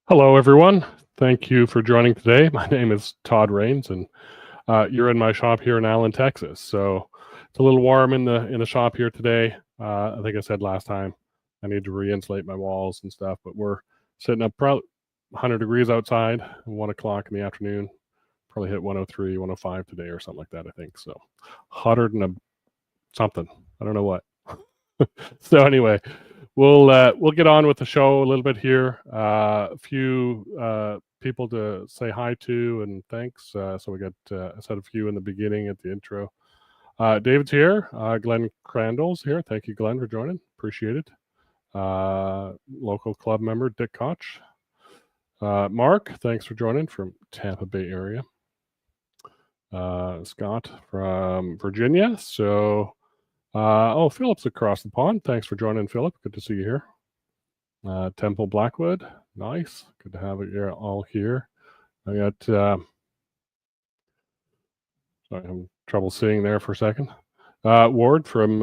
Hello, everyone. Thank you for joining today. My name is Todd Rains, and you're in my shop here in Allen, Texas. So it's a little warm in the shop here today. I think I said last time I need to re-insulate my walls and stuff, but we're sitting up probably 100 degrees outside, 1 o'clock in the afternoon. Probably hit 103, 105 today or something like that, I think. So hotter than something. I don't know what. So anyway, we'll get on with the show a little bit here. A few people to say hi to and thanks. So we got I said a few in the beginning at the intro. David's here. Glenn Crandall's here. Thank you, Glenn, for joining. Appreciate it. Local club member Dick Koch. Mark, thanks for joining from Tampa Bay area. Scott from Virginia. So. Philip's across the pond. Thanks for joining, Philip. Good to see you here. Temple Blackwood. Nice. Good to have you all here. I got, sorry, I'm trouble seeing there for a second. Ward from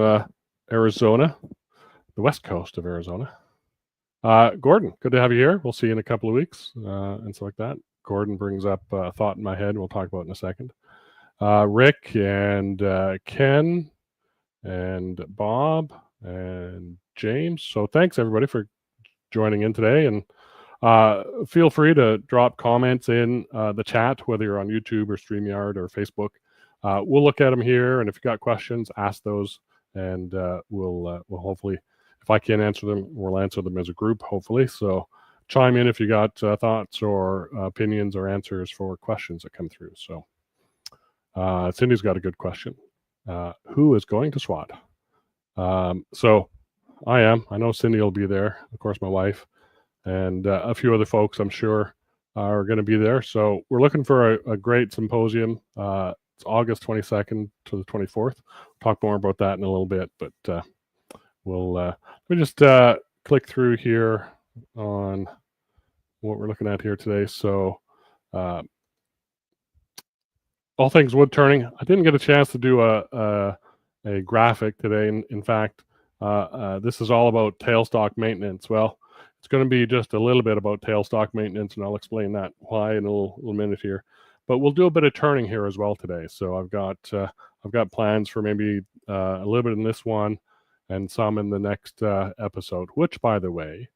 Arizona, the west coast of Arizona. Gordon, good to have you here. We'll see you in a couple of weeks and stuff like that. Gordon brings up a thought in my head we'll talk about in a second. Rick and Ken and Bob and James. So thanks everybody for joining in today, and feel free to drop comments in the chat, whether you're on YouTube or StreamYard or Facebook. We'll look at them here, and if you got questions, ask those, and we'll hopefully, if I can't answer them, we'll answer them as a group, hopefully. So chime in if you got thoughts or opinions or answers for questions that come through. So Cindy's got a good question. Who is going to SWAT? So I am. I know Cindy will be there. Of course, my wife and a few other folks, I'm sure, are going to be there. So we're looking for a great symposium. It's August 22nd to the 24th. We'll talk more about that in a little bit, but let me just click through here on what we're looking at here today. So all things wood turning. I didn't get a chance to do a graphic today. In fact, this is all about tailstock maintenance. Well, it's going to be just a little bit about tailstock maintenance, and I'll explain that why in a little minute here. But we'll do a bit of turning here as well today. So I've got plans for maybe a little bit in this one and some in the next episode. Which, by the way,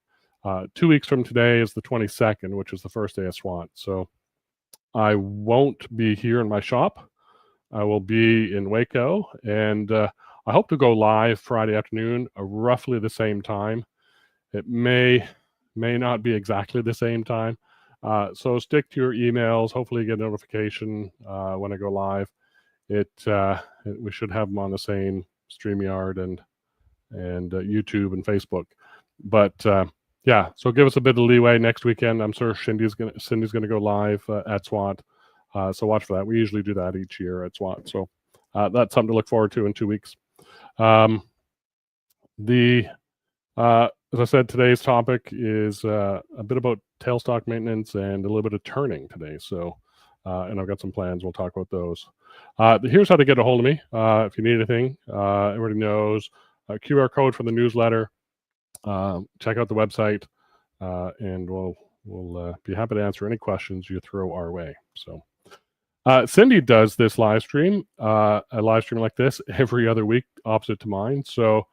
2 weeks from today is the 22nd, which is the first day of SWAT. So I won't be here in my shop. I will be in Waco, and I hope to go live Friday afternoon, roughly the same time. It may not be exactly the same time. So stick to your emails. Hopefully you get a notification when I go live. We should have them on the same StreamYard and YouTube and Facebook. But yeah, so give us a bit of leeway next weekend. I'm sure Cindy's gonna go live at SWAT. So watch for that. We usually do that each year at SWAT. So that's something to look forward to in 2 weeks. As I said, today's topic is a bit about tailstock maintenance and a little bit of turning today. So, and I've got some plans. We'll talk about those. Here's how to get a hold of me if you need anything. Everybody knows QR code for the newsletter. Check out the website, and we'll be happy to answer any questions you throw our way. So, Cindy does this live stream, a live stream like this every other week, opposite to mine. So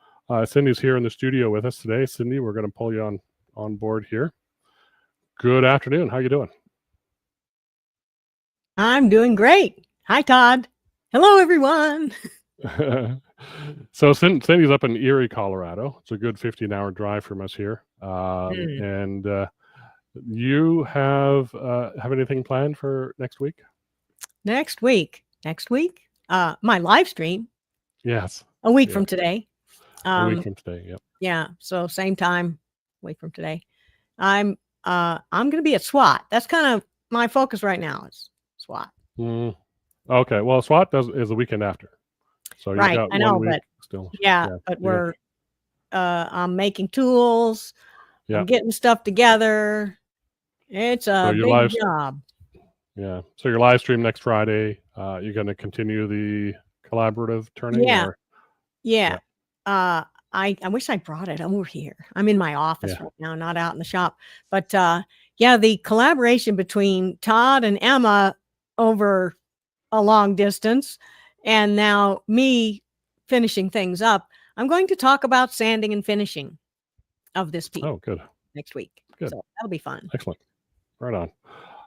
Cindy's here in the studio with us today. Cindy, we're going to pull you on board here. Good afternoon. How you doing? I'm doing great. Hi, Todd. Hello, everyone. So Cindy's up in Erie, Colorado. It's a good 15-hour drive from us here. And you have anything planned for next week? Next week, my live stream. Yes. A week from today. A week from today. Yep. Yeah. So same time, a week from today. I'm going to be at SWAT. That's kind of my focus right now. Is SWAT. Okay. Well, SWAT is the weekend after. So you've got I know, 1 week but still. Yeah, but we're I'm making tools. I'm getting stuff together. It's a big job. Yeah. So your live stream next Friday, you're going to continue the collaborative turning? Yeah. I wish I brought it over here. I'm in my office right now, not out in the shop. But the collaboration between Todd and Emma over a long distance, and now me finishing things up. I'm going to talk about sanding and finishing of this piece. Oh, good. Next week. Good. So that'll be fun. Excellent. Right on.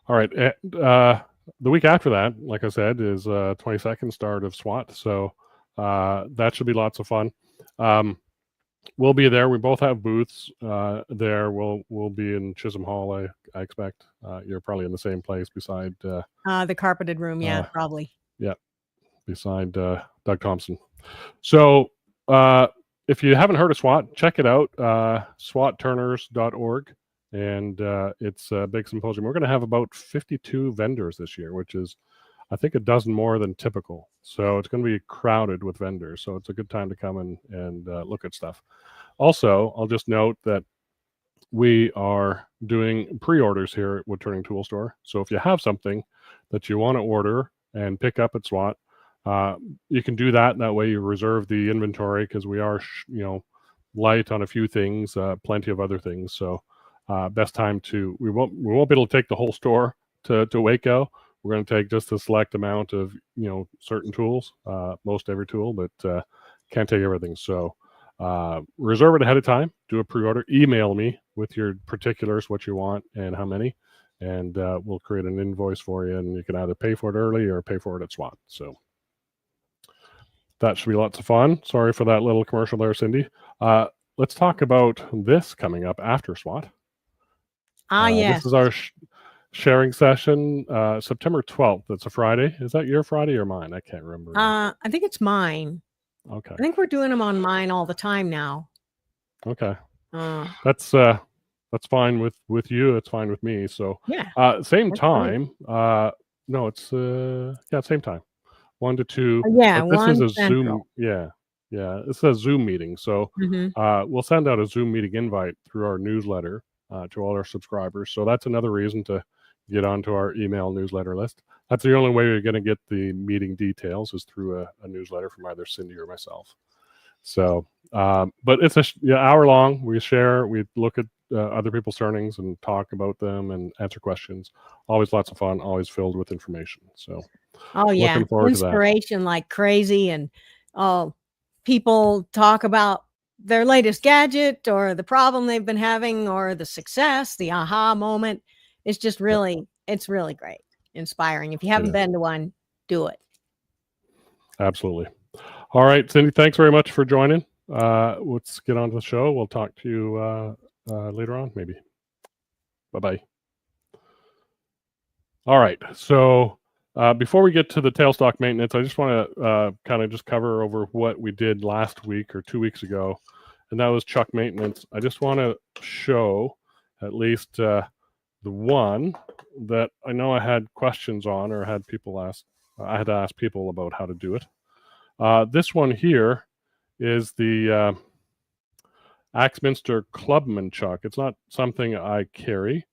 All right. The week after that, like I said, is 22nd start of SWAT. So that should be lots of fun. We'll be there. We both have booths there. We'll be in Chisholm Hall, I expect. You're probably in the same place beside the carpeted room. Yeah, probably. Yeah, beside Doug Thompson. So if you haven't heard of SWAT, check it out. SWATturners.org. And it's a big symposium. We're going to have about 52 vendors this year, which is, I think, a dozen more than typical. So it's going to be crowded with vendors. So it's a good time to come and look at stuff. Also, I'll just note that we are doing pre-orders here at Woodturning Tool Store. So if you have something that you want to order and pick up at SWAT, you can do that. That way you reserve the inventory, because we are, light on a few things, plenty of other things. So best time we won't be able to take the whole store to Waco. We're going to take just a select amount of certain tools, most every tool, but can't take everything. So reserve it ahead of time. Do a pre-order. Email me with your particulars, what you want and how many, and we'll create an invoice for you, and you can either pay for it early or pay for it at SWAT. So that should be lots of fun. Sorry for that little commercial there, Cindy. Let's talk about this coming up after SWAT. Yes. This is our sharing session, September 12th. It's a Friday. Is that your Friday or mine? I can't remember. I think it's mine. Okay. I think we're doing them on mine all the time now. Okay. That's fine with you. It's fine with me. So same time. No, it's same time. 1 to 2. This is a Zoom. Yeah. This is a Zoom meeting. So we'll send out a Zoom meeting invite through our newsletter to all our subscribers. So that's another reason to get onto our email newsletter list. That's the only way you're going to get the meeting details, is through a newsletter from either Cindy or myself. So, but it's an hour long. We share, we look at other people's turnings and talk about them and answer questions. Always lots of fun, always filled with information. So, looking forward to that. Inspiration like crazy, and people talk about their latest gadget or the problem they've been having or the success, the aha moment. It's just really, it's really great. Inspiring. If you haven't been to one, do it. Absolutely. All right, Cindy, thanks very much for joining. Let's get on to the show. We'll talk to you later on, maybe. Bye-bye. All right, so before we get to the tailstock maintenance, I just want to kind of just cover over what we did last week or 2 weeks ago, and that was chuck maintenance. I just want to show at least the one that I know I had questions on, or had people ask. I had to ask people about how to do it. This one here is the Axminster Clubman chuck. It's not something I carry.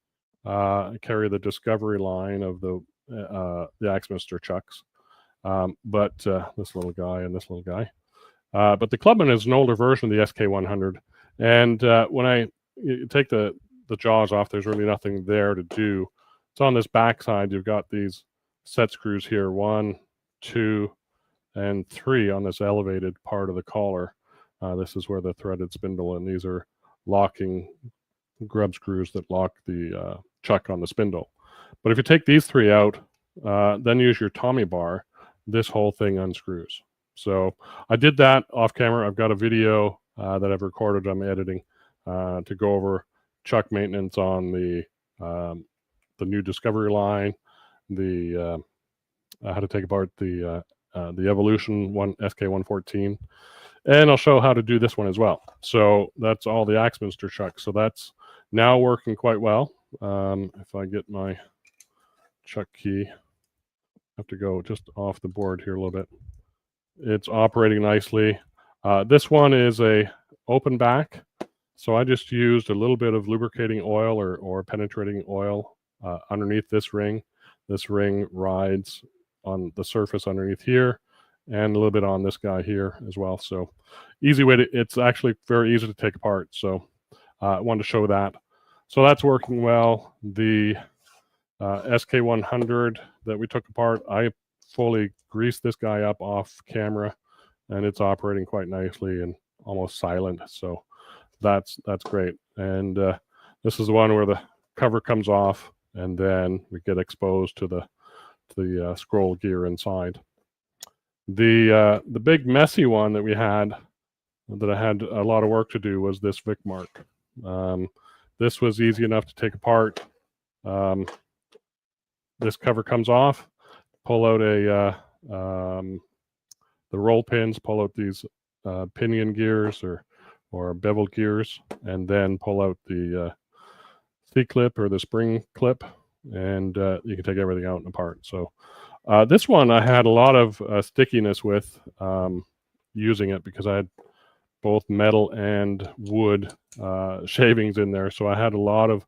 I carry the Discovery line of the Axminster chucks, but this little guy and this little guy. But the Clubman is an older version of the SK100, and when I take the jaws off, there's really nothing there to do. It's on this backside. You've got these set screws here, 1, 2, and 3 on this elevated part of the collar. This is where the threaded spindle, and these are locking grub screws that lock the chuck on the spindle. But if you take these 3 out, then use your Tommy bar, this whole thing unscrews. So I did that off camera. I've got a video that I've recorded. I'm editing to go over chuck maintenance on the new Discovery line, the how to take apart the Evolution SK114, and I'll show how to do this one as well. So that's all the Axminster chuck. So that's now working quite well. If I get my chuck key, I have to go just off the board here a little bit. It's operating nicely. This one is a open back, so I just used a little bit of lubricating oil or penetrating oil underneath this ring. This ring rides on the surface underneath here, and a little bit on this guy here as well. So easy way to, it's actually very easy to take apart. So I wanted to show that. So that's working well. The SK100 that we took apart, I fully greased this guy up off camera, and it's operating quite nicely and almost silent. So that's great. And this is the one where the cover comes off, and then we get exposed to the scroll gear inside. The big messy one that we had, that I had a lot of work to do, was this Vic mark. This was easy enough to take apart. This cover comes off, pull out the roll pins, pull out these pinion gears or bevel gears, and then pull out the C-clip or the spring clip, and you can take everything out and apart. So this one I had a lot of stickiness with using it, because I had both metal and wood shavings in there. So I had a lot of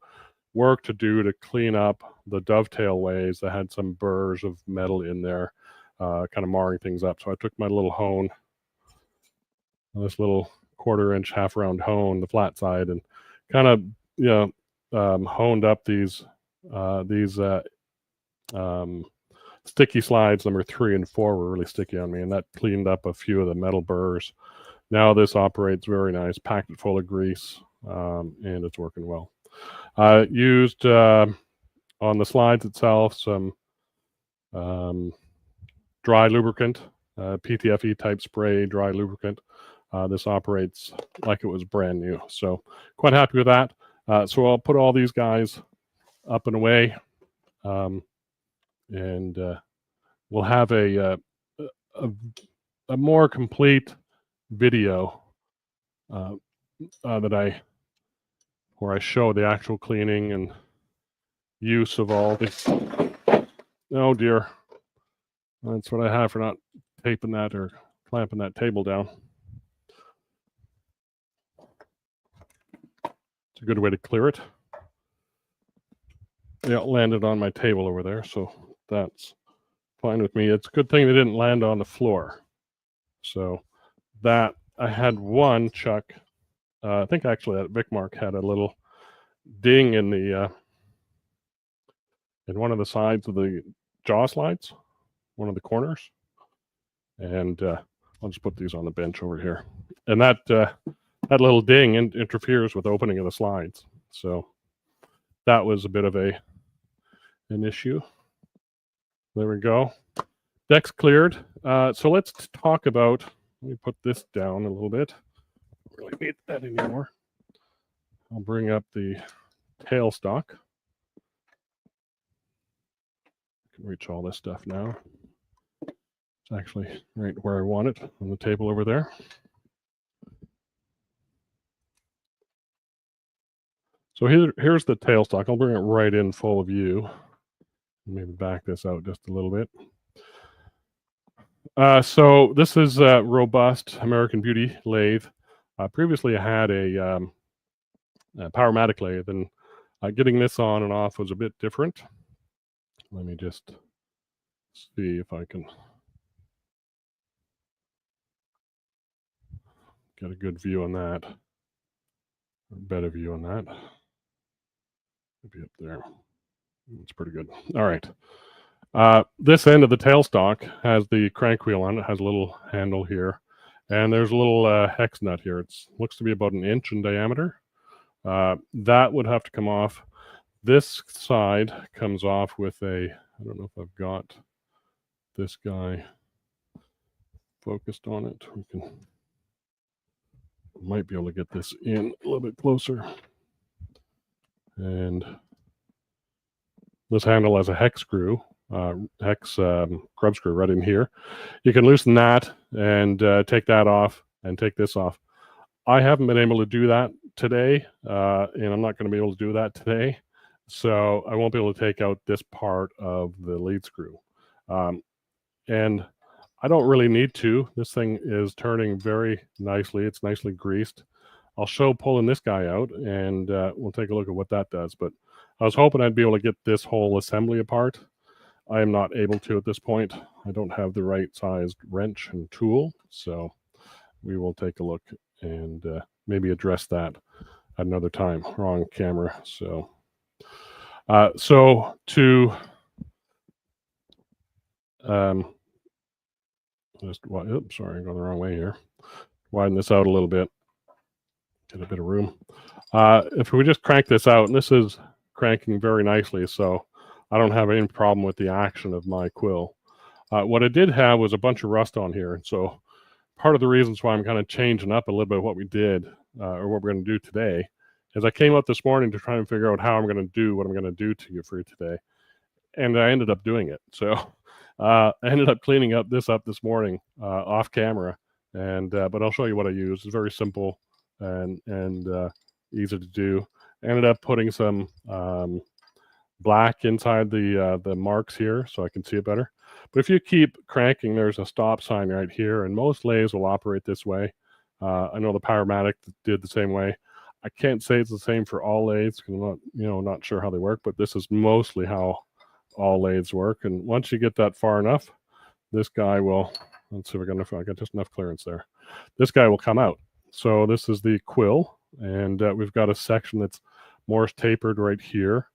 work to do to clean up the dovetail ways that had some burrs of metal in there, kind of marring things up. So I took my little hone, this little 1/4-inch half-round hone, the flat side, and kind of honed up these sticky slides. Number 3 and 4 were really sticky on me, and that cleaned up a few of the metal burrs. Now this operates very nice, packed it full of grease, and it's working well. I used on the slides itself some dry lubricant, PTFE type spray dry lubricant. This operates like it was brand new, so quite happy with that. So I'll put all these guys up and away, and we'll have a more complete video where I show the actual cleaning and use of all this. Oh dear, that's what I have for not taping that or clamping that table down. It's a good way to clear it. Yeah, it landed on my table over there, so that's fine with me. It's a good thing they didn't land on the floor. So that, I had one chuck, I think actually that Vic mark had a little ding in the in one of the sides of the jaw slides, one of the corners, and I'll just put these on the bench over here. And that that little ding interferes with opening of the slides, so that was a bit of an issue. There we go. Deck's cleared. So let's talk about, let me put this down a little bit. Don't really need that anymore. I'll bring up the tailstock. I can reach all this stuff now. It's actually right where I want it, on the table over there. So here's the tailstock. I'll bring it right in full view. Maybe back this out just a little bit. So this is a robust American Beauty lathe. Previously I had a Powermatic lathe, and getting this on and off was a bit different. Let me just see if I can get a good view on that, or better view on that. Maybe up there. It's pretty good. All right. This end of the tailstock has the crank wheel on it. It has a little handle here, and there's a little hex nut here. It looks to be about 1 inch in diameter. That would have to come off. This side comes off with I don't know if I've got this guy focused on it. Might be able to get this in a little bit closer. And this handle has a hex screw, grub screw right in here. You can loosen that and take that off and take this off. I haven't been able to do that today, and I'm not going to be able to do that today. So I won't be able to take out this part of the lead screw. And I don't really need to. This thing is turning very nicely. It's nicely greased. I'll show pulling this guy out, and we'll take a look at what that does. But I was hoping I'd be able to get this whole assembly apart. I am not able to at this point. I don't have the right sized wrench and tool. So we will take a look and maybe address that at another time. Wrong camera. So to oops, sorry, I'm going the wrong way here. Widen this out a little bit. Get a bit of room. If we just crank this out, and this is cranking very nicely, so I don't have any problem with the action of my quill. What I did have was a bunch of rust on here, so part of the reasons why I'm kind of changing up a little bit what we did, or what we're going to do today, is I came up this morning to try and figure out how I'm going to do what I'm going to do to you for today, and I ended up doing it. So I ended up cleaning this morning off camera, and but I'll show you what I use. It's very simple and easy to do. I ended up putting some black inside the marks here so I can see it better. But if you keep cranking, there's a stop sign right here, and most lathes will operate this way. I know the Powermatic did the same way. I can't say it's the same for all lathes because I'm not sure how they work, but this is mostly how all lathes work. And once you get that far enough, this guy will, let's see if I got just enough clearance there. This guy will come out. So this is the quill, and we've got a section that's Morse tapered right here.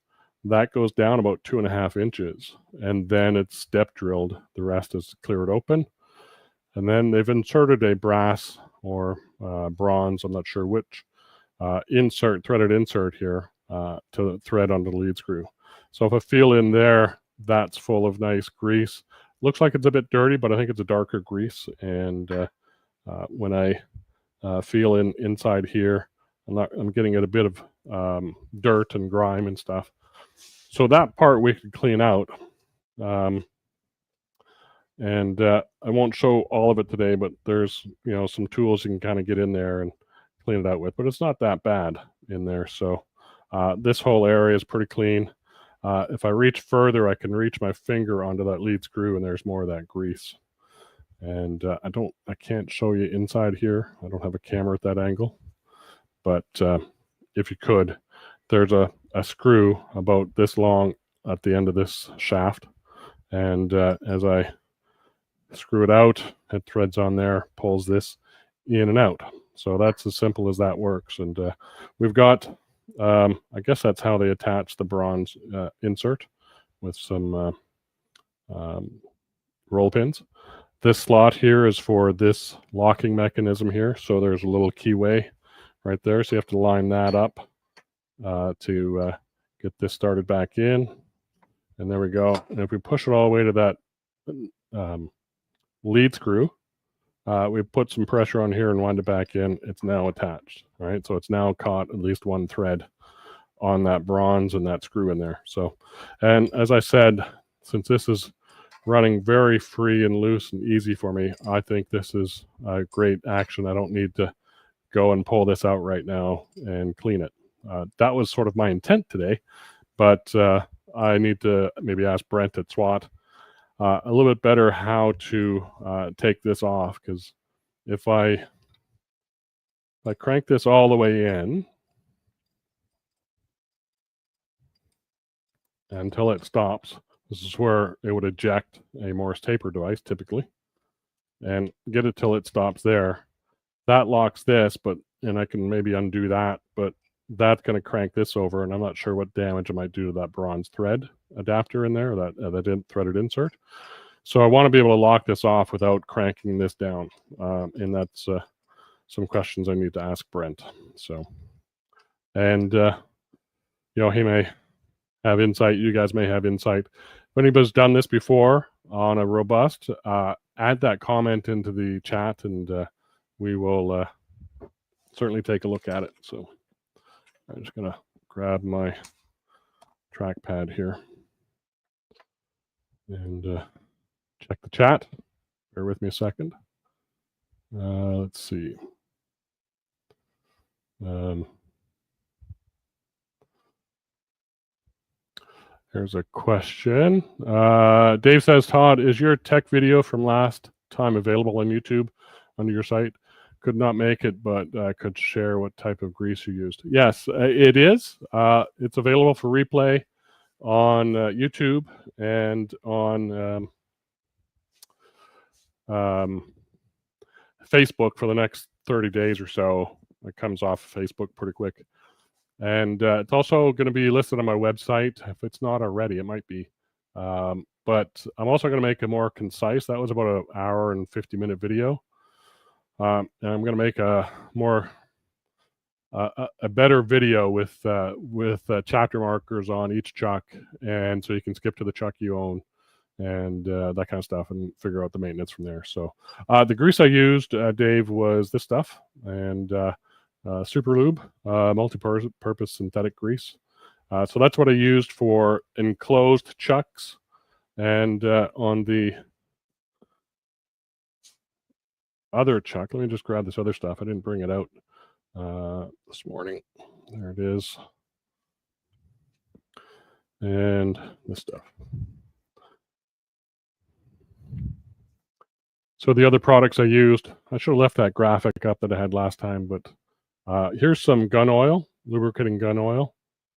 That goes down about 2.5 inches, and then it's step drilled. The rest is cleared open. And then they've inserted a brass or bronze, I'm not sure which, threaded insert here to thread onto the lead screw. So if I feel in there, that's full of nice grease. Looks like it's a bit dirty, but I think it's a darker grease. And when I feel inside here, I'm getting at a bit of dirt and grime and stuff. So that part we could clean out. And I won't show all of it today, but there's some tools you can kind of get in there and clean it out with. But it's not that bad in there. So this whole area is pretty clean. If I reach further, I can reach my finger onto that lead screw, and there's more of that grease. And I can't show you inside here. I don't have a camera at that angle. But if you could, there's a screw about this long at the end of this shaft. And as I screw it out, it threads on there, pulls this in and out. So that's as simple as that works. And we've got, I guess that's how they attach the bronze insert with some roll pins. This slot here is for this locking mechanism here. So there's a little keyway right there. So you have to line that up to get this started back in. And there we go. And if we push it all the way to that lead screw, we put some pressure on here and wind it back in. It's now attached, right? So it's now caught at least one thread on that bronze and that screw in there. So, and as I said, since this is running very free and loose and easy for me, I think this is a great action. I don't need to go and pull this out right now and clean it. That was sort of my intent today, but I need to maybe ask Brent at SWAT a little bit better how to take this off, because if I crank this all the way in until it stops, this is where it would eject a Morse taper device typically, and get it till it stops there. That locks this, and I can maybe undo that, but that's going to crank this over, and I'm not sure what damage it might do to that bronze thread adapter in there, that threaded insert. So I want to be able to lock this off without cranking this down, and that's some questions I need to ask Brent. So, and he may have insight. You guys may have insight. If anybody's done this before on a robust, add that comment into the chat, and we will certainly take a look at it. So I'm just going to grab my trackpad here and check the chat. Bear with me a second. Let's see. There's a question. Dave says, Todd, is your tech video from last time available on YouTube under your site? Could not make it, but could share what type of grease you used. Yes, it is. It's available for replay on YouTube and on Facebook for the next 30 days or so. It comes off Facebook pretty quick. And it's also going to be listed on my website. If it's not already, it might be. But I'm also going to make it more concise. That was about an hour and 50-minute video. And I'm going to make a better video with chapter markers on each chuck, and so you can skip to the chuck you own and that kind of stuff, and figure out the maintenance from there. So the grease I used, Dave, was this stuff, and Super Lube, multi-purpose synthetic grease. So that's what I used for enclosed chucks, and on the other chuck, let me just grab this other stuff. I didn't bring it out this morning. There it is. And this stuff. So the other products I used, I should have left that graphic up that I had last time, but here's some gun oil, lubricating gun oil.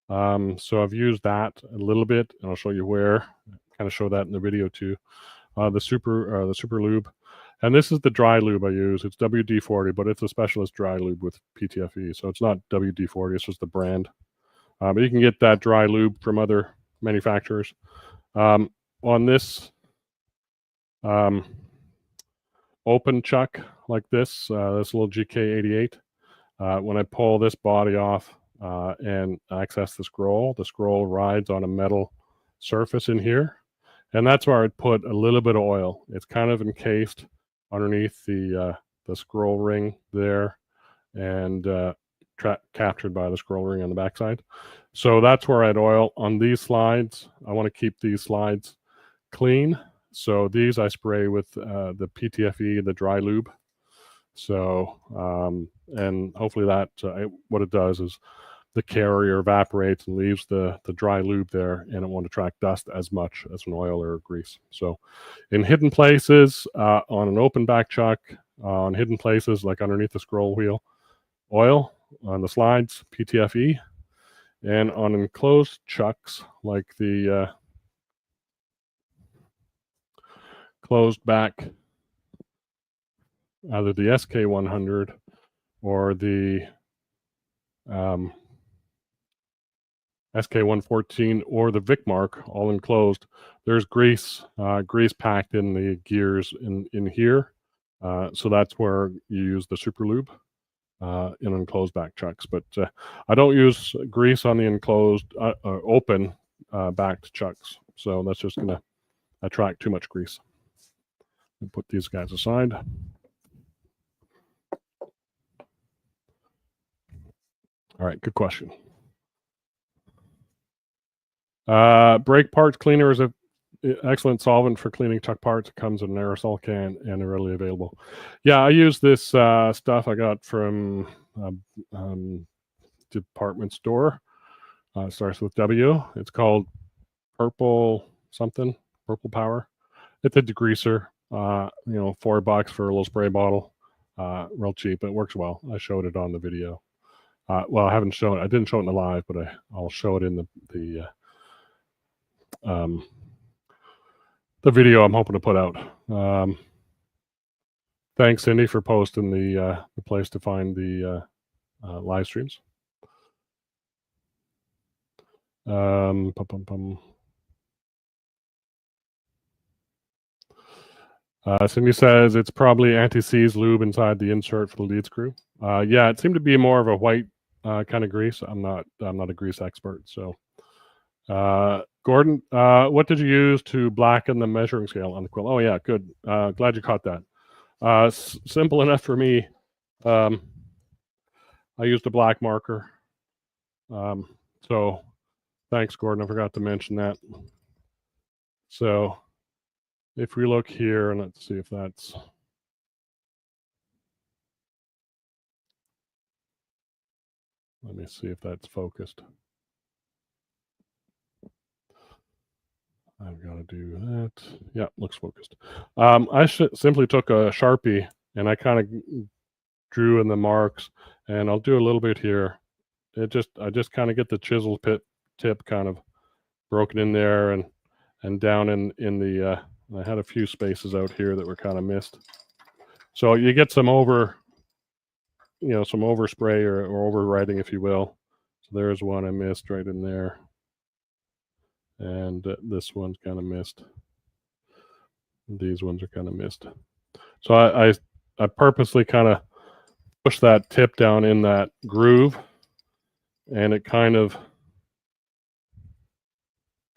So I've used that a little bit, and I'll show you where. Kind of show that in the video too. The super lube. And this is the dry lube I use. It's WD-40, but it's a specialist dry lube with PTFE. So it's not WD-40, it's just the brand. But you can get that dry lube from other manufacturers. On this open chuck like this little GK88, when I pull this body off and access the scroll rides on a metal surface in here. And that's where I'd put a little bit of oil. It's kind of encased underneath the scroll ring there, and captured by the scroll ring on the backside. So that's where I'd oil on these slides. I want to keep these slides clean. So these I spray with the PTFE, the dry lube. So, and hopefully that, what it does is the carrier evaporates and leaves the dry lube there, and it won't attract dust as much as an oil or a grease. So in hidden places, on an open back chuck, on hidden places like underneath the scroll wheel, oil. On the slides, PTFE. And on enclosed chucks like the closed back, either the SK100 or the SK114 or the Vic Mark, all enclosed. There's grease packed in the gears in here. So that's where you use the Super Lube in enclosed back chucks. But I don't use grease on the enclosed open backed chucks. So that's just going to attract too much grease. And put these guys aside. All right, good question. Brake parts cleaner is an excellent solvent for cleaning chuck parts. It comes in an aerosol can and readily available. Yeah, I use this stuff I got from department store. It starts with W. It's called Purple something, Purple Power. It's a degreaser. $4 for a little spray bottle. Real cheap. It works well. I showed it on the video. Well, I didn't show it in the live, but I'll show it in the video I'm hoping to put out. Thanks, Cindy, for posting the place to find the live streams. Cindy says it's probably anti-seize lube inside the insert for the lead screw. Yeah, it seemed to be more of a white kind of grease. I'm not a grease expert. So, Gordon, what did you use to blacken the measuring scale on the quill? Oh yeah, good. Glad you caught that. Simple enough for me. I used a black marker. So thanks, Gordon. I forgot to mention that. So if we look here, and let's see if that's, let me see if that's focused. I've got to do that. Yeah, looks focused. I simply took a Sharpie and I kind of drew in the marks, and I'll do a little bit here. I just kind of get the chisel tip kind of broken in there and down in the I had a few spaces out here that were kind of missed. So you get some overspray or overwriting, if you will. So there's one I missed right in there. And this one's kind of missed. These ones are kind of missed. So I purposely kind of push that tip down in that groove, and it kind of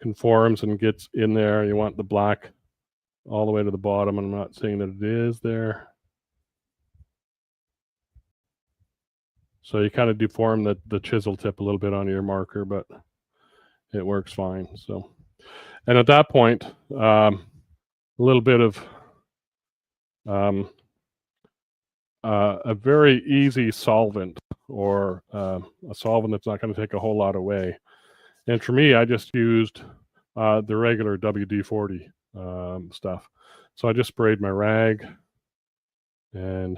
conforms and gets in there. You want the black all the way to the bottom. I'm not saying that it is there. So you kind of deform the chisel tip a little bit on your marker, but it works fine. So, and at that point, a little bit of a very easy solvent, or a solvent that's not going to take a whole lot away. And for me, I just used the regular WD-40 stuff. So I just sprayed my rag, and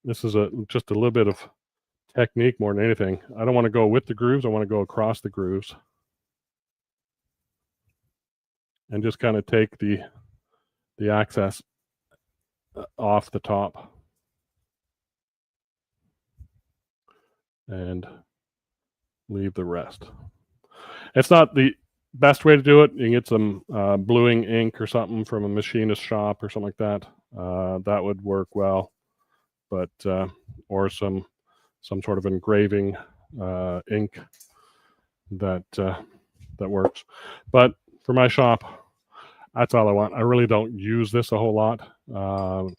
this is just a little bit of technique more than anything. I don't want to go with the grooves. I want to go across the grooves and just kind of take the access off the top and leave the rest. It's not the best way to do it. You can get some bluing ink or something from a machinist shop or something like that. That would work well, but or some sort of engraving ink that works. But for my shop, that's all I want. I really don't use this a whole lot, to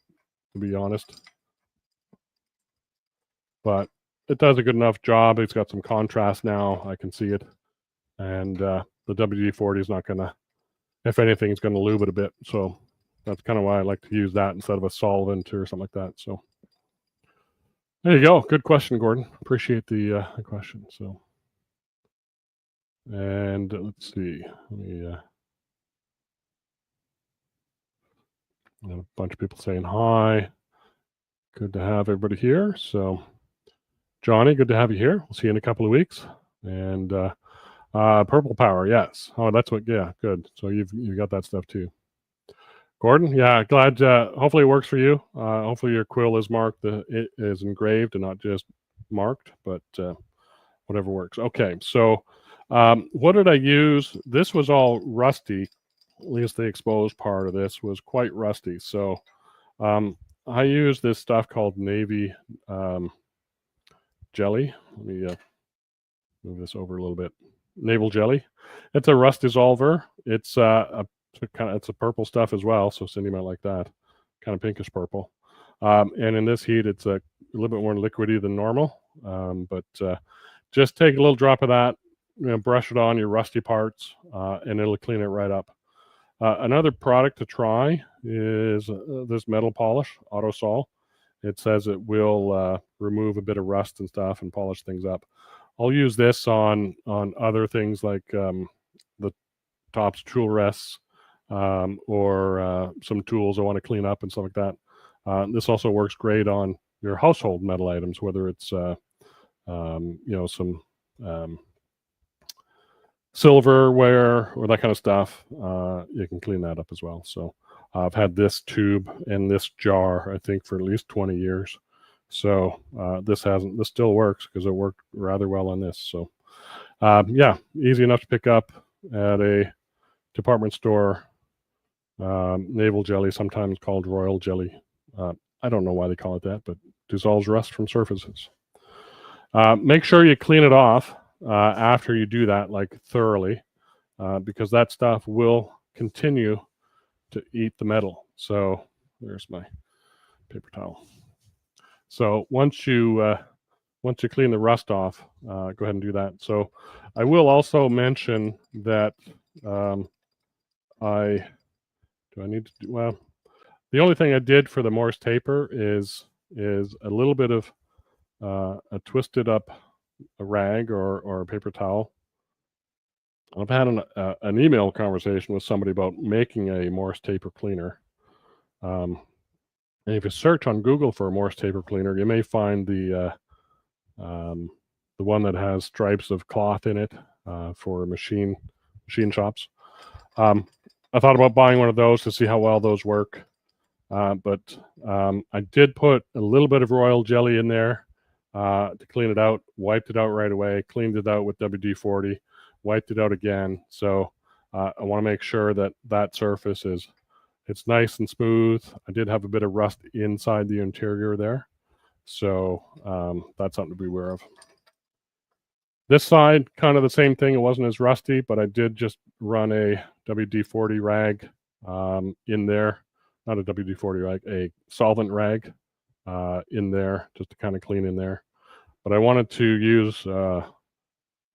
be honest. But it does a good enough job. It's got some contrast now. I can see it. And the WD-40 is not going to, if anything, it's going to lube it a bit. So that's kind of why I like to use that instead of a solvent or something like that. So there you go. Good question, Gordon. Appreciate the question. So, and let's see. Let me, a bunch of people saying hi. Good to have everybody here. So, Johnny, good to have you here. We'll see you in a couple of weeks. And Purple Power, yes. Oh, that's what. Yeah, good. So you got that stuff too. Gordon, yeah, glad. Hopefully it works for you. Hopefully your quill is marked. It is engraved and not just marked, but whatever works. Okay, so what did I use? This was all rusty. At least the exposed part of this was quite rusty. So I used this stuff called Navy jelly. Let me move this over a little bit. Naval jelly. It's a rust dissolver. It's it's a purple stuff as well. So Cindy might like that, kind of pinkish purple. And in this heat, it's a little bit more liquidy than normal. But just take a little drop of that, brush it on your rusty parts, and it'll clean it right up. Another product to try is this metal polish, Autosol. It says it will remove a bit of rust and stuff and polish things up. I'll use this on other things like the tops tool rests or some tools I want to clean up and stuff like that. This also works great on your household metal items, whether it's some silverware or that kind of stuff. You can clean that up as well. So I've had this tube and this jar, I think, for at least 20 years. So this still works because it worked rather well on this. So Yeah, easy enough to pick up at a department store. Naval jelly, sometimes called royal jelly. I don't know why they call it that, but dissolves rust from surfaces. Make sure you clean it off after you do that, like thoroughly, because that stuff will continue to eat the metal. So there's my paper towel. So once you clean the rust off, go ahead and do that. So I will also mention that I need to do, well, the only thing I did for the Morse taper is a little bit of a twisted up a rag or a paper towel. I've had an email conversation with somebody about making a Morse taper cleaner. And if you search on Google for a Morse taper cleaner, you may find the one that has stripes of cloth in it for machine shops. I thought about buying one of those to see how well those work. But I did put a little bit of royal jelly in there to clean it out, wiped it out right away, cleaned it out with WD-40, wiped it out again. So I want to make sure that that surface it's nice and smooth. I did have a bit of rust inside the interior there. So that's something to be aware of. This side, kind of the same thing. It wasn't as rusty, but I did just run a WD-40 rag in there. Not a WD-40 rag, a solvent rag in there, just to kind of clean in there. But I wanted to use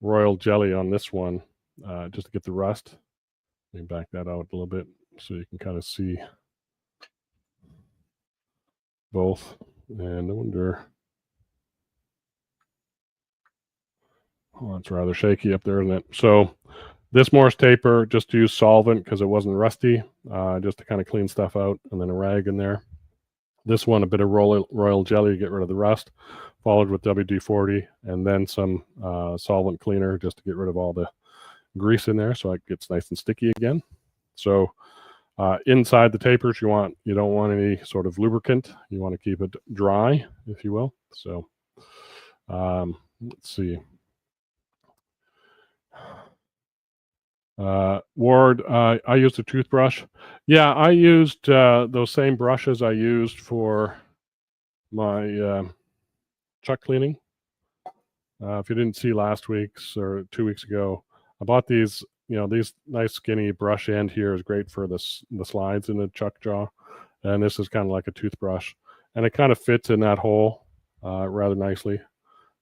royal jelly on this one just to get the rust. Let me back that out a little bit so you can kind of see both. And I wonder, oh, it's rather shaky up there, isn't it? So this Morse taper, just to use solvent because it wasn't rusty, just to kind of clean stuff out, and then a rag in there. This one, a bit of royal jelly to get rid of the rust, followed with WD-40, and then some solvent cleaner just to get rid of all the grease in there so it gets nice and sticky again. So inside the tapers, you don't want any sort of lubricant. You want to keep it dry, if you will. So let's see. Ward, I used a toothbrush. Yeah, I used those same brushes I used for my chuck cleaning. If you didn't see last week's or 2 weeks ago, I bought these. These nice skinny brush end here is great for the slides in the chuck jaw, and this is kind of like a toothbrush, and it kind of fits in that hole rather nicely,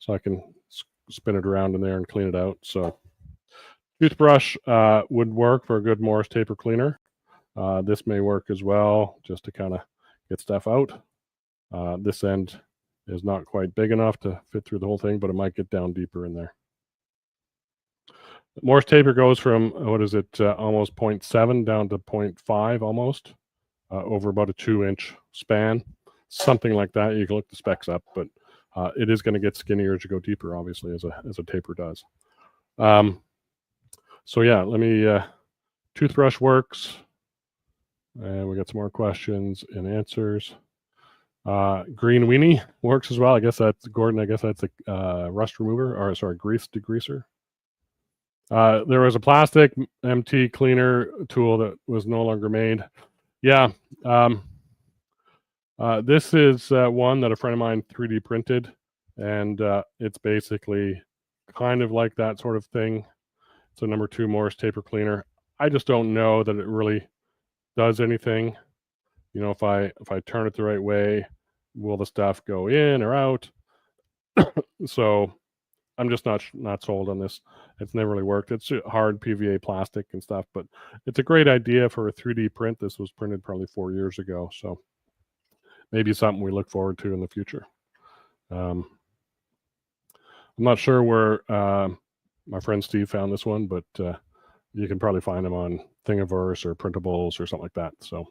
so I can spin it around in there and clean it out. So toothbrush would work for a good Morse taper cleaner. This may work as well, just to kind of get stuff out. This end is not quite big enough to fit through the whole thing, but it might get down deeper in there. Morse taper goes from, almost 0.7 down to 0.5 almost, over about a 2-inch span, something like that. You can look the specs up, but it is going to get skinnier as you go deeper, obviously, as a taper does. So yeah, let me, toothbrush works, and we got some more questions and answers. Green weenie works as well. I guess that's, Gordon, I guess that's a rust remover, or sorry, grease degreaser. There was a plastic MT cleaner tool that was no longer made. Yeah. This is one that a friend of mine 3D printed, and it's basically kind of like that sort of thing. It's a number 2 Morse taper cleaner. I just don't know that it really does anything. If I turn it the right way, will the stuff go in or out? So I'm just not sold on this. It's never really worked. It's hard PVA plastic and stuff, but it's a great idea for a 3D print. This was printed probably 4 years ago, so maybe something we look forward to in the future. I'm not sure where my friend Steve found this one, but you can probably find them on Thingiverse or Printables or something like that. So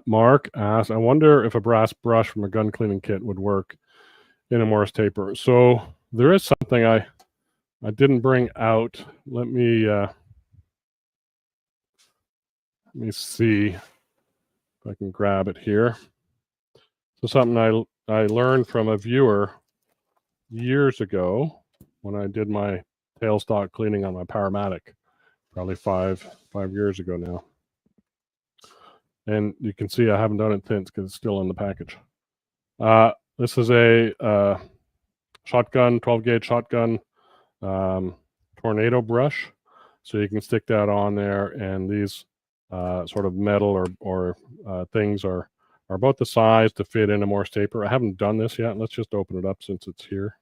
Mark asks, I wonder if a brass brush from a gun cleaning kit would work in a Morse taper. So there is something I didn't bring out. Let me see if I can grab it here. So something I learned from a viewer years ago. when I did my tailstock cleaning on my Powermatic, probably five years ago now. And you can see I haven't done it since because it's still in the package. This is a shotgun, 12 gauge shotgun tornado brush. So you can stick that on there, and these sort of metal or things are about the size to fit in a Morse taper. I haven't done this yet. Let's just open it up since it's here.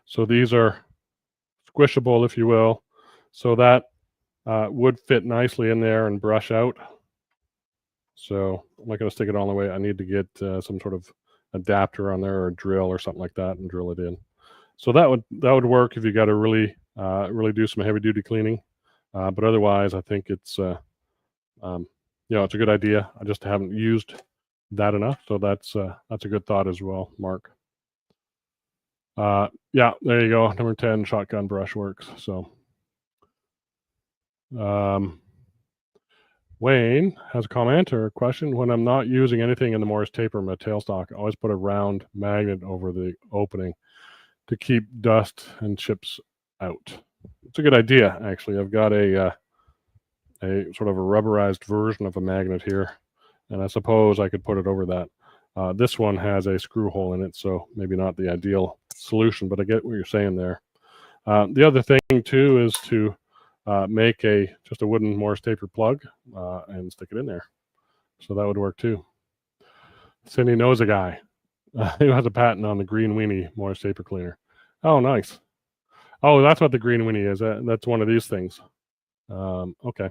So these are squishable, if you will, so that would fit nicely in there and brush out. So I'm not going to stick it all the way. I need to get some sort of adapter on there or a drill or something like that and drill it in. So that would work if you got to really do some heavy duty cleaning. But otherwise, I think it's it's a good idea. I just haven't used that enough. So that's a good thought as well, Mark. Yeah, there you go. Number 10 shotgun brush works. So Wayne has a comment or a question. When I'm not using anything in the Morse taper in my tailstock, I always put a round magnet over the opening to keep dust and chips out. It's a good idea, actually. I've got a sort of a rubberized version of a magnet here, and I suppose I could put it over that. This one has a screw hole in it, so maybe not the ideal solution, but I get what you're saying there. The other thing, too, is to make just a wooden Morse taper plug and stick it in there. So that would work, too. Cindy knows a guy who has a patent on the green weenie Morse taper cleaner. Oh, nice. Oh, that's what the green weenie is. That's one of these things. Okay.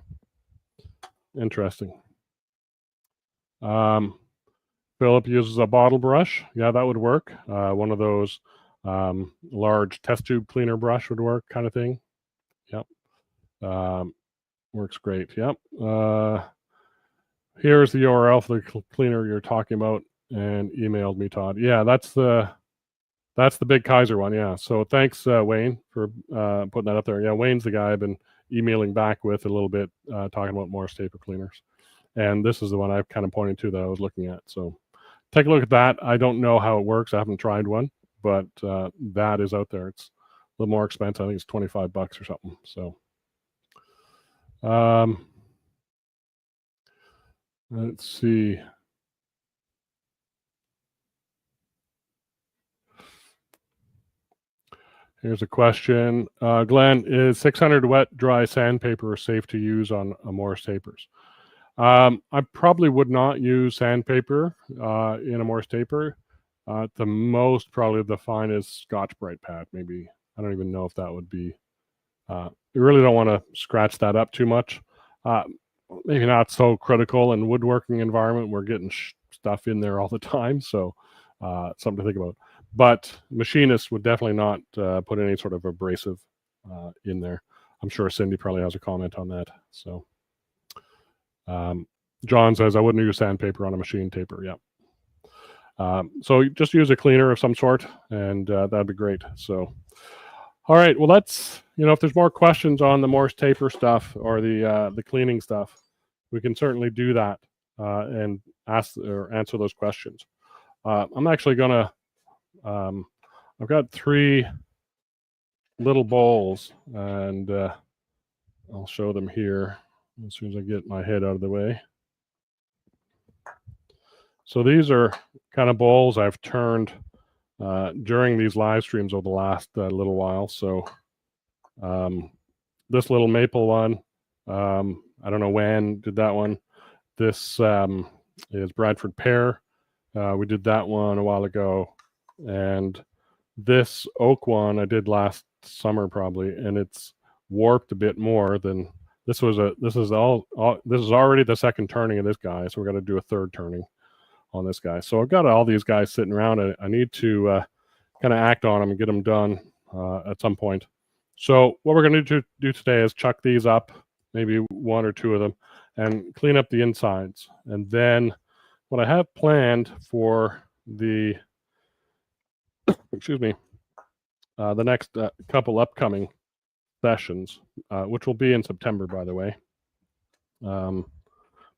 Interesting. Philip uses a bottle brush. Yeah, that would work. One of those large test tube cleaner brush would work, kind of thing. Yep. Works great. Yep. Here's the URL for the cleaner you're talking about, and emailed me, Todd. Yeah, that's the Big Kaiser one. Yeah. So thanks, Wayne, for putting that up there. Yeah, Wayne's the guy I've been emailing back with a little bit, talking about Morse taper cleaners. And this is the one I've kind of pointed to that I was looking at. So take a look at that. I don't know how it works. I haven't tried one, but that is out there. It's a little more expensive. I think it's $25 or something. So let's see. Here's a question. Glenn, is 600 wet dry sandpaper safe to use on Morse tapers? I probably would not use sandpaper in a Morse taper. The most, probably the finest Scotch-Brite pad, maybe. I don't even know if that would be. You really don't want to scratch that up too much. Maybe not so critical in woodworking environment. We're getting stuff in there all the time, so something to think about. But machinists would definitely not put any sort of abrasive in there. I'm sure Cindy probably has a comment on that. So John says, I wouldn't use sandpaper on a machine taper. Yeah. So just use a cleaner of some sort, and that'd be great. So, all right. Well, let's, if there's more questions on the Morse taper stuff or the cleaning stuff, we can certainly do that and ask or answer those questions. I'm actually going to, I've got 3 little bowls, and I'll show them here as soon as I get my head out of the way. So these are kind of bowls I've turned during these live streams over the last little while. So this little maple one, I don't know when did that one. This is Bradford pear. We did that one a while ago, and this oak one I did last summer probably, and it's warped a bit more than this was. This is already the second turning of this guy, so we're going to do a third turning on this guy. So I've got all these guys sitting around. I need to kind of act on them and get them done at some point. So what we're going to do today is chuck these up, maybe 1 or 2 of them, and clean up the insides. And then what I have planned for the the next couple upcoming sessions, which will be in September, by the way.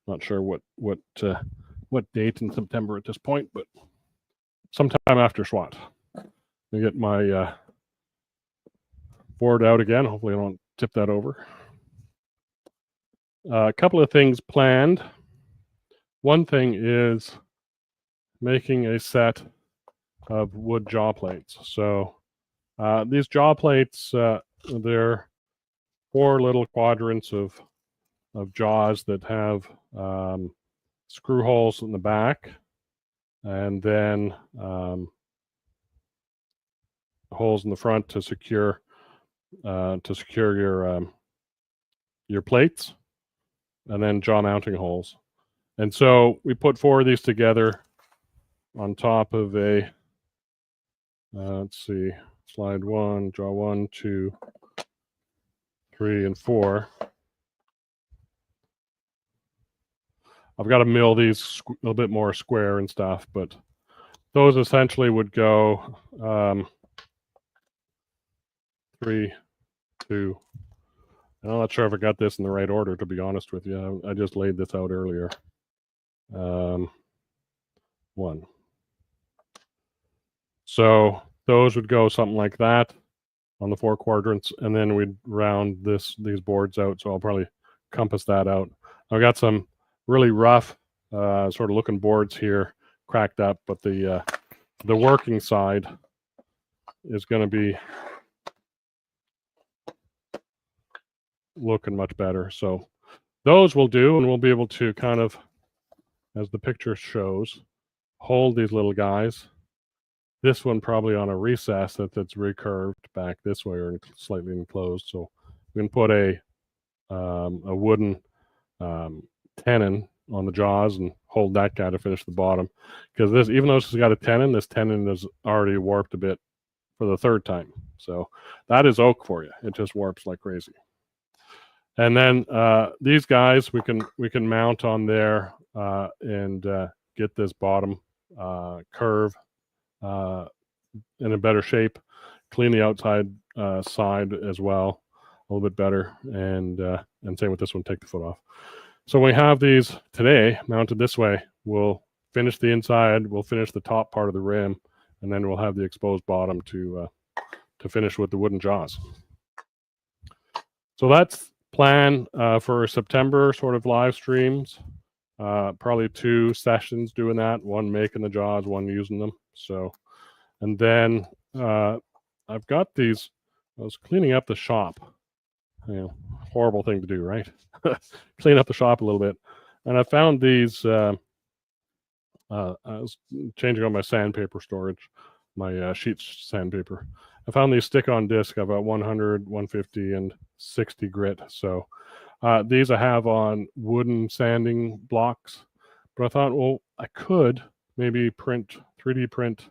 Not sure what date in September at this point, but sometime after SWAT. I get my board out again. Hopefully I don't tip that over. A couple of things planned. One thing is making a set of wood jaw plates. So these jaw plates, they're 4 little quadrants of jaws that have screw holes in the back, and then holes in the front to secure your plates, and then jaw mounting holes. And so we put 4 of these together on top of a let's see, slide 1, jaw 1, 2, 3, and 4. I've got to mill these a little bit more square and stuff, but those essentially would go 3, 2. I'm not sure if I got this in the right order, to be honest with you. I just laid this out earlier. 1. So those would go something like that on the 4 quadrants, and then we'd round these boards out. So I'll probably compass that out. I've got some really rough sort of looking boards here, cracked up, but the working side is going to be looking much better. So those will do, and we'll be able to kind of, as the picture shows, hold these little guys. This one probably on a recess that's recurved back this way or slightly enclosed. So we can put a wooden tenon on the jaws and hold that guy to finish the bottom. Because this, even though this has got a tenon, this tenon is already warped a bit for the 3rd time. So that is oak for you. It just warps like crazy. And then these guys we can mount on there and get this bottom curve in a better shape, clean the outside side as well a little bit better, and same with this one, take the foot off. So when we have these today mounted this way, we'll finish the inside, we'll finish the top part of the rim, and then we'll have the exposed bottom to finish with the wooden jaws. So that's plan for September sort of live streams. Probably 2 sessions doing that, 1 making the jaws, 1 using them. So, and then I've got these, I was cleaning up the shop. Horrible thing to do, right? Clean up the shop a little bit. And I found these, I was changing on my sandpaper storage, my sheets sandpaper. I found these stick-on disc. I've got 100, 150, and 60 grit. So these I have on wooden sanding blocks. But I thought, well, I could maybe 3D print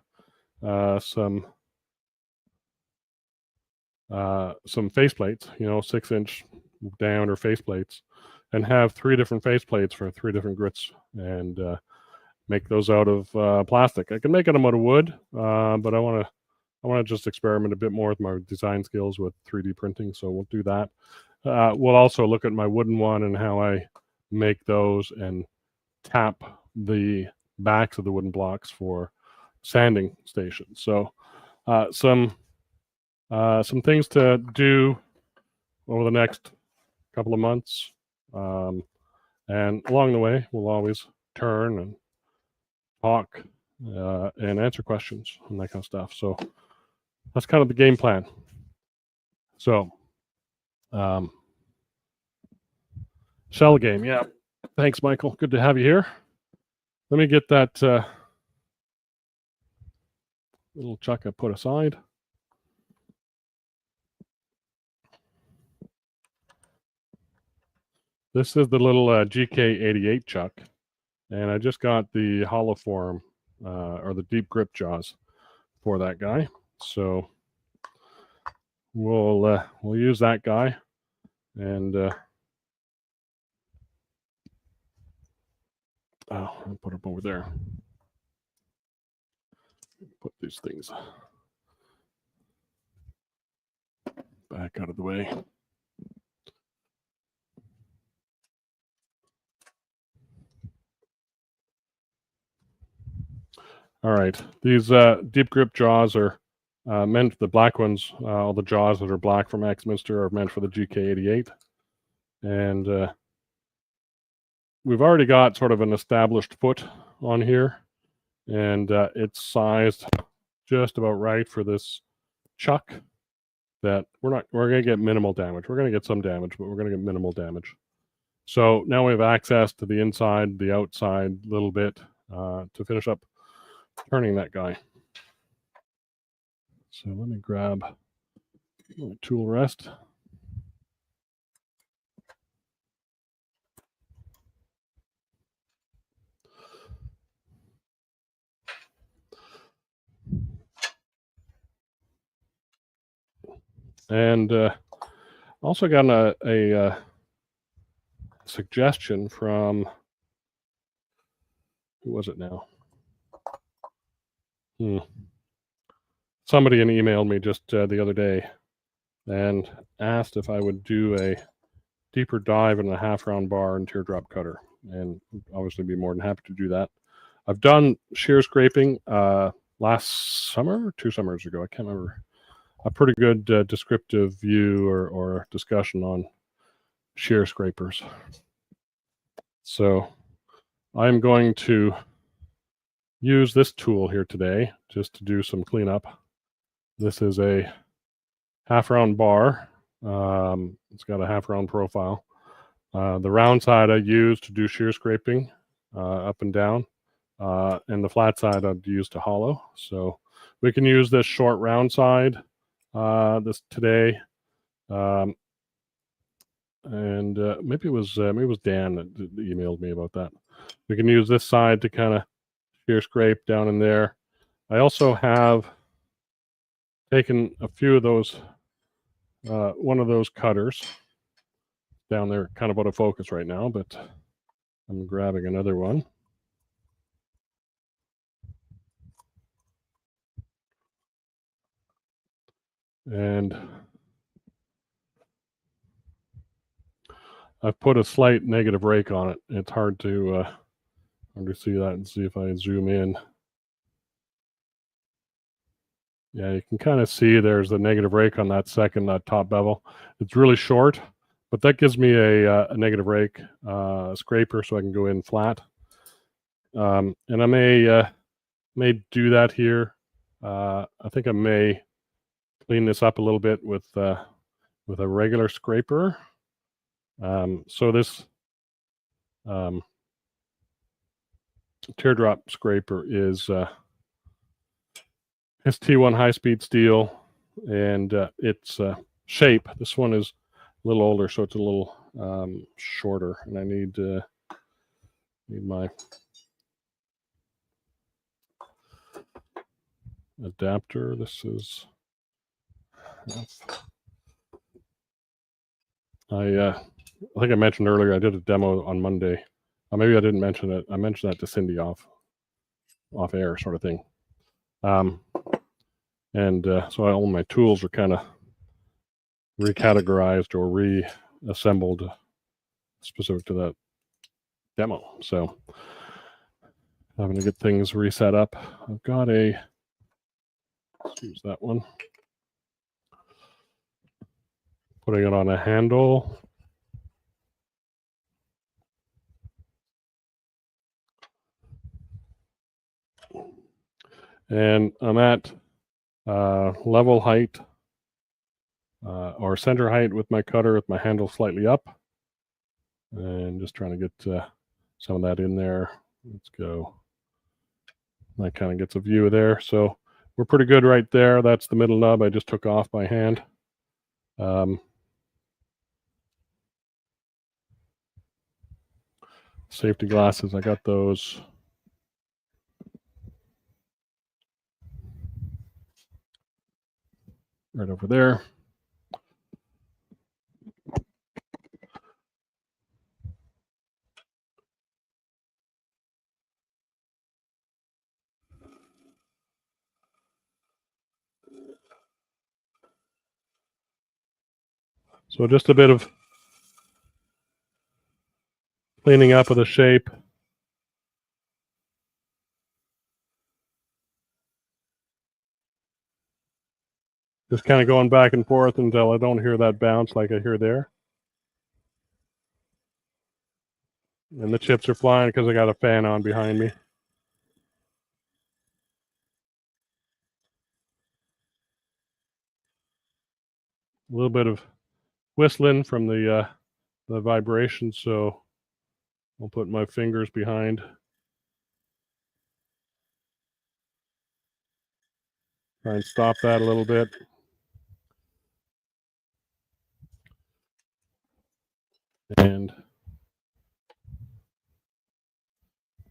some faceplates, 6-inch diameter faceplates, and have 3 different faceplates for 3 different grits, and make those out of plastic. I can make them out of wood, but I want to just experiment a bit more with my design skills with 3D printing, so we'll do that. We'll also look at my wooden one and how I make those and tap the backs of the wooden blocks for sanding stations. So some things to do over the next couple of months, and along the way we'll always turn and talk and answer questions and that kind of stuff. So that's kind of the game plan. So shell game, yeah. Thanks, Michael. Good to have you here. Let me get that little chuck I put aside. This is the little GK88 chuck, and I just got the hollow form or the deep grip jaws for that guy. So we'll use that guy, and I'll put it over there. Put these things back out of the way. All right. These deep grip jaws are meant, the black ones, all the jaws that are black from Axminster are meant for the GK88. And we've already got sort of an established foot on here, and it's sized just about right for this chuck that we're going to get minimal damage. We're going to get some damage, but we're going to get minimal damage. So now we have access to the inside, the outside a little bit to finish up turning that guy. So let me grab my tool rest. And also got a suggestion from, who was it now? Somebody emailed me just the other day and asked if I would do a deeper dive in a half-round bar and teardrop cutter, and obviously be more than happy to do that. I've done shear scraping last summer or 2 summers ago. I can't remember. A pretty good descriptive view or discussion on shear scrapers. So I'm going to use this tool here today just to do some cleanup. This is a half-round bar. It's got a half-round profile. The round side I use to do shear scraping up and down, and the flat side I'd use to hollow. So we can use this short round side this today, and maybe it was Dan that emailed me about that. We can use this side to kind of shear scrape down in there. I also have taken a few of those, one of those cutters down there, kind of out of focus right now, but I'm grabbing another one. And I've put a slight negative rake on it. It's hard to see that, and see if I zoom in. Yeah, you can kind of see there's the negative rake on that top bevel. It's really short, but that gives me a negative rake scraper, so I can go in flat. And I may do that here. I think I may clean this up a little bit with a regular scraper. So this teardrop scraper is it's T1 high-speed steel, and its shape. This one is a little older, so it's a little shorter, and I need my adapter. This is I think I mentioned earlier I did a demo on Monday. Maybe I didn't mention it. I mentioned that to Cindy off air, sort of thing. So all my tools are kind of recategorized or reassembled specific to that demo. So having to get things reset up. I've got let's use that one. Putting it on a handle. And I'm at level height or center height with my cutter, with my handle slightly up. And just trying to get some of that in there. Let's go. That kind of gets a view there. So we're pretty good right there. That's the middle nub I just took off by hand. Safety glasses, I got those. Right over there. So just a bit of cleaning up of the shape. Just kind of going back and forth until I don't hear that bounce like I hear there. And the chips are flying because I got a fan on behind me. A little bit of whistling from the vibration, so I'll put my fingers behind. Try and stop that a little bit. And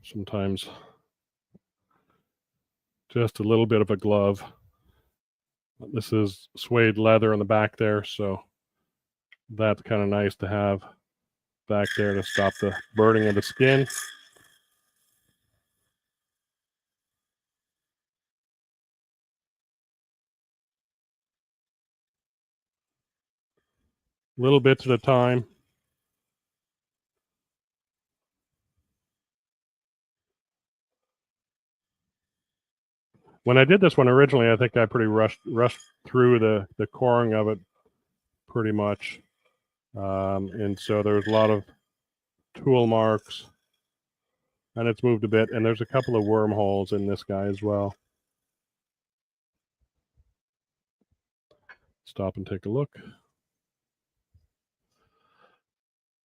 sometimes just a little bit of a glove. This is suede leather on the back there, so that's kind of nice to have back there to stop the burning of the skin. Little bits at a time. When I did this one originally, I think I pretty rushed through the coring of it pretty much. And so there was a lot of tool marks, and it's moved a bit, and there's a couple of wormholes in this guy as well. Stop and take a look.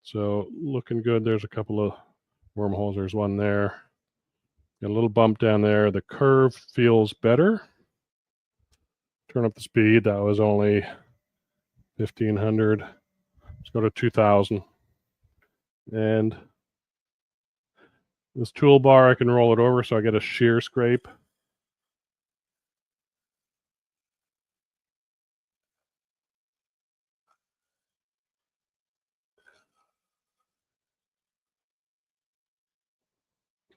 So looking good. There's a couple of wormholes. There's one there. Got a little bump down there. The curve feels better. Turn up the speed. That was only 1500. Let's go to 2000. And this toolbar, I can roll it over so I get a shear scrape.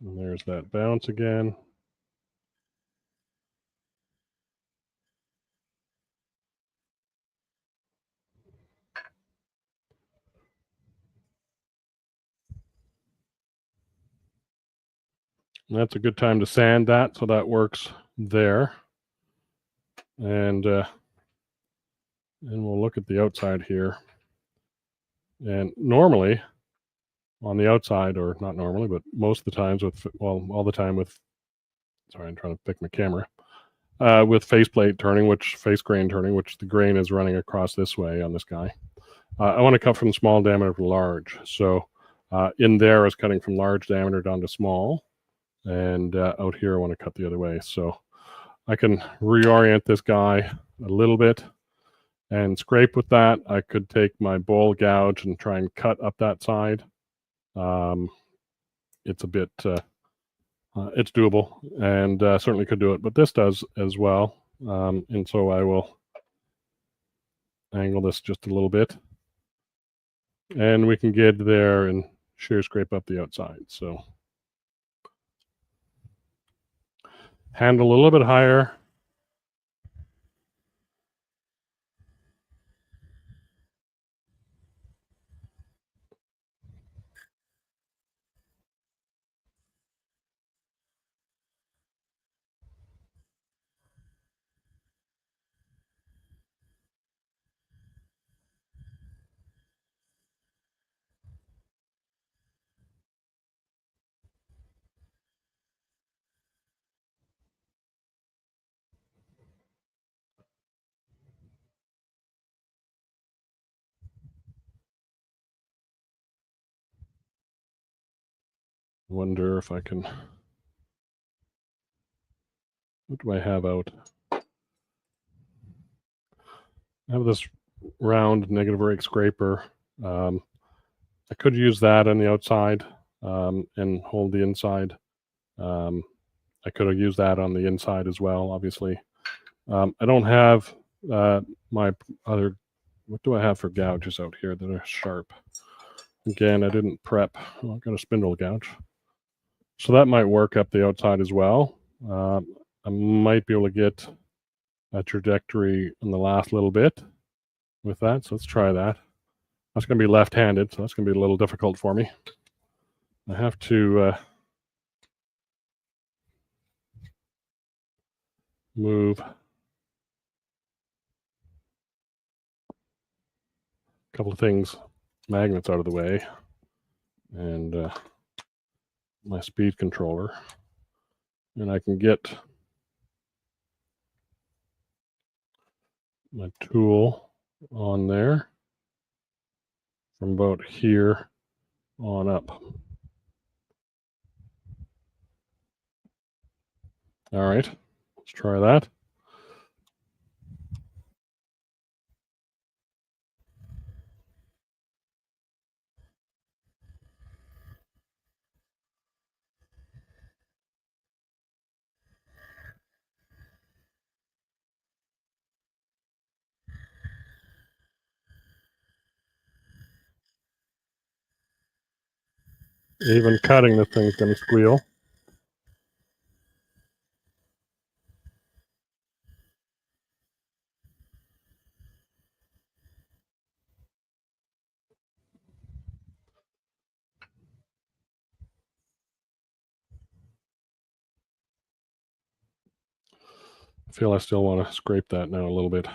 And there's that bounce again. And that's a good time to sand that, so that works there. And we'll look at the outside here. And normally, on the outside, or not normally, but most of the times with, well, all the time with, sorry, I'm trying to pick my camera, with faceplate turning, face grain turning, which the grain is running across this way on this guy. I want to cut from small diameter to large. So in there I was cutting from large diameter down to small, and out here I want to cut the other way. So I can reorient this guy a little bit and scrape with that. I could take my bowl gouge and try and cut up that side. It's a bit, it's doable, and certainly could do it, but this does as well. And so I will angle this just a little bit, and we can get there and shear scrape up the outside. So handle a little bit higher. Wonder if I can, what do I have out? I have this round negative rake scraper. I could use that on the outside and hold the inside. I could have used that on the inside as well, obviously. I don't have my other, what do I have for gouges out here that are sharp? Again, I didn't prep. Well, I've got a spindle gouge. So that might work up the outside as well. I might be able to get a trajectory in the last little bit with that. So let's try that. That's going to be left-handed, so that's going to be a little difficult for me. I have to move couple of things, magnets out of the way, and my speed controller, and I can get my tool on there from about here on up. All right, let's try that. Even cutting this thing's going to squeal. I feel I still want to scrape that now a little bit.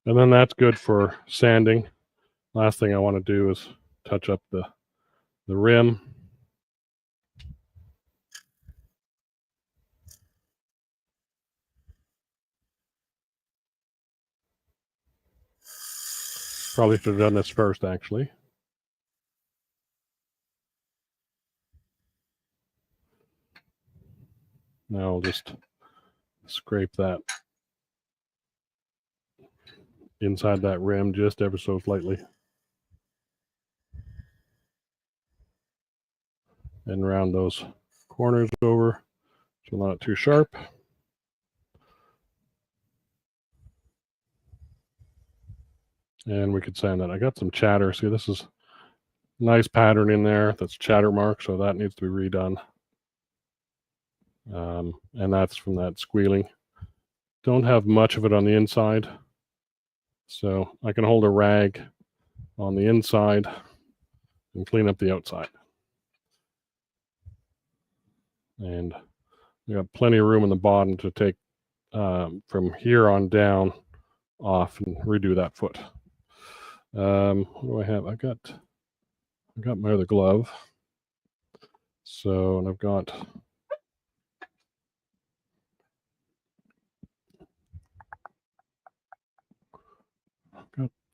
And then that's good for sanding. Last thing I want to do is touch up the rim. Probably should have done this first, actually. Now I'll just scrape that inside that rim just ever so slightly. And round those corners over so not too sharp. And we could sand that. I got some chatter. See, this is nice pattern in there. That's chatter mark, so that needs to be redone. And that's from that squealing. Don't have much of it on the inside, so I can hold a rag on the inside and clean up the outside. And we got plenty of room in the bottom to take from here on down off and redo that foot. What do I have? I got my other glove. So, and I've got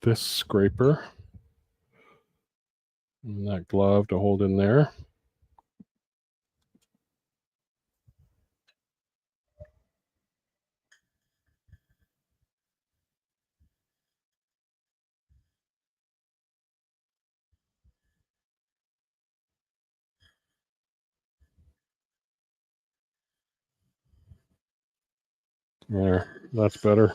this scraper and that glove to hold in there. There, that's better.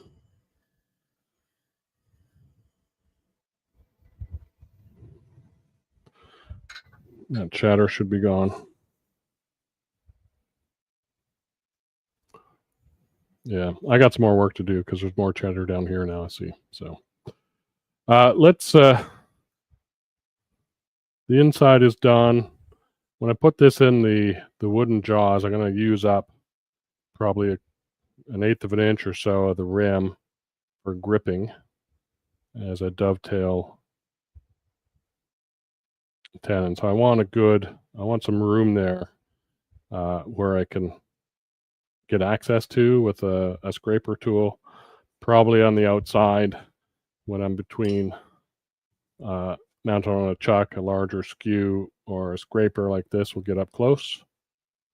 That chatter should be gone. Yeah, I got some more work to do because there's more chatter down here now, I see. So let's, the inside is done. When I put this in the wooden jaws, I'm going to use up probably an eighth of an inch or so of the rim for gripping as a dovetail tenon. So I want some room there where I can get access to with a scraper tool, probably on the outside when I'm between mounted on a chuck, a larger skew, or a scraper like this will get up close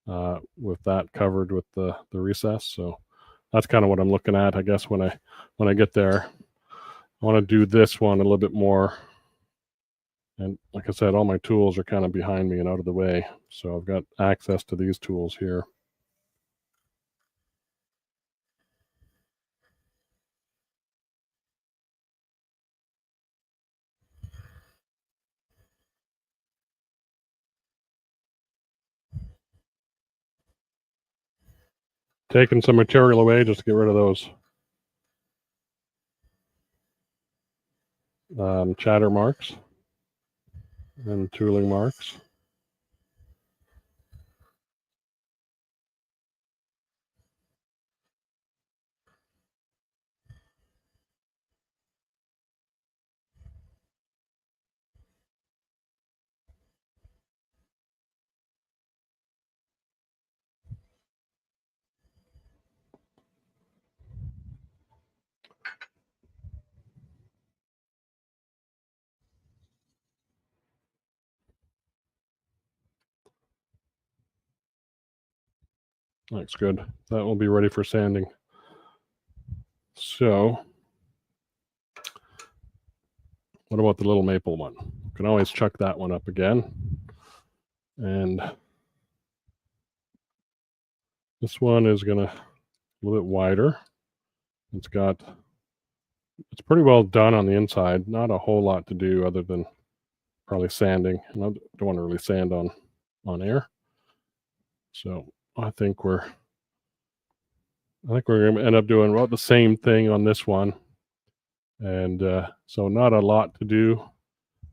with that covered with the recess. So that's kind of what I'm looking at, I guess, when I get there. I want to do this one a little bit more. And like I said, all my tools are kind of behind me and out of the way. So I've got access to these tools here. taking some material away just to get rid of those chatter marks and tooling marks. That's good. That will be ready for sanding. So, what about the little maple one? You can always chuck that one up again. And this one is going to a little bit wider. It's pretty well done on the inside. Not a whole lot to do other than probably sanding. And I don't want to really sand on air. So I think we're going to end up doing about the same thing on this one. And so not a lot to do,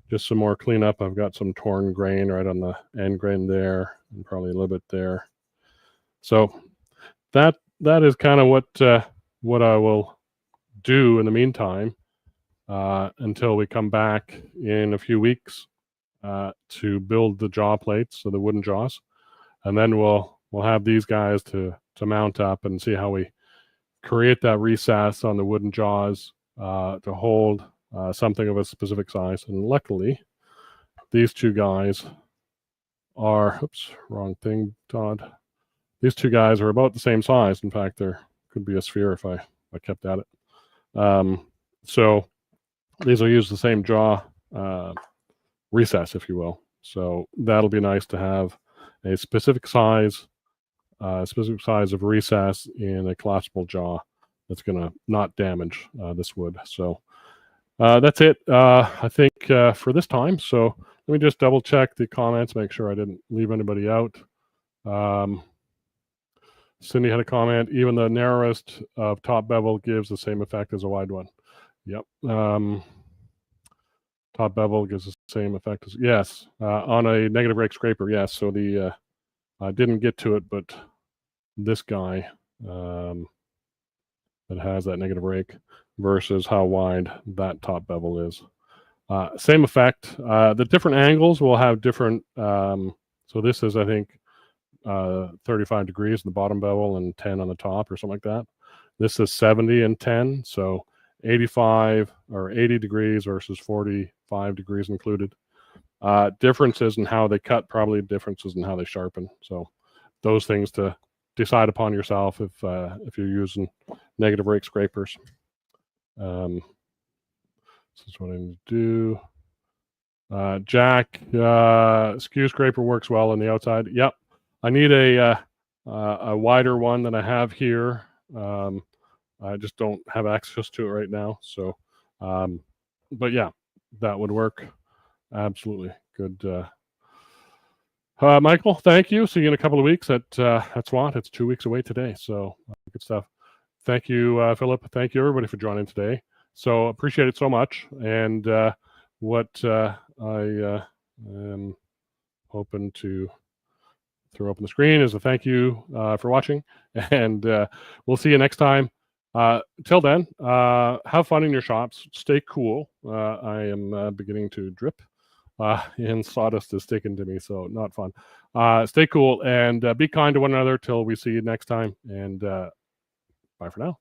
just some more cleanup. I've got some torn grain right on the end grain there, and probably a little bit there. So that is kind of what I will do in the meantime until we come back in a few weeks to build the jaw plates, so the wooden jaws, and then we'll have these guys to mount up and see how we create that recess on the wooden jaws to hold something of a specific size. And luckily, these two guys are, oops, wrong thing, Todd. These two guys are about the same size. In fact, there could be a sphere if I kept at it. So these will use the same jaw recess, if you will. So that'll be nice to have a specific size of recess in a collapsible jaw that's going to not damage this wood. So that's it, I think, for this time. So let me just double check the comments, make sure I didn't leave anybody out. Cindy had a comment, even the narrowest of top bevel gives the same effect as a wide one. Yep. Top bevel gives the same effect as, yes, on a negative rake scraper, yes. So the, I didn't get to it, but this guy that has that negative rake versus how wide that top bevel is. Same effect. The different angles will have different, so this is, I think, 35 degrees in the bottom bevel and 10 on the top or something like that. This is 70 and 10, so 85 or 80 degrees versus 45 degrees included. Differences in how they cut, probably differences in how they sharpen. So those things to decide upon yourself if you're using negative rake scrapers. This is what I need to do. Jack, skew scraper works well on the outside. Yep. I need a wider one than I have here. I just don't have access to it right now. So, but yeah, that would work. Absolutely. Good. Michael, thank you. See you in a couple of weeks at SWAT. It's 2 weeks away today. So good stuff. Thank you, Philip. Thank you, everybody, for joining today. So appreciate it so much. And what I am hoping to throw up on the screen is a thank you for watching. And we'll see you next time. Till then, have fun in your shops. Stay cool. I am beginning to drip. And sawdust is sticking to me, so not fun. Stay cool and be kind to one another till we see you next time. And bye for now.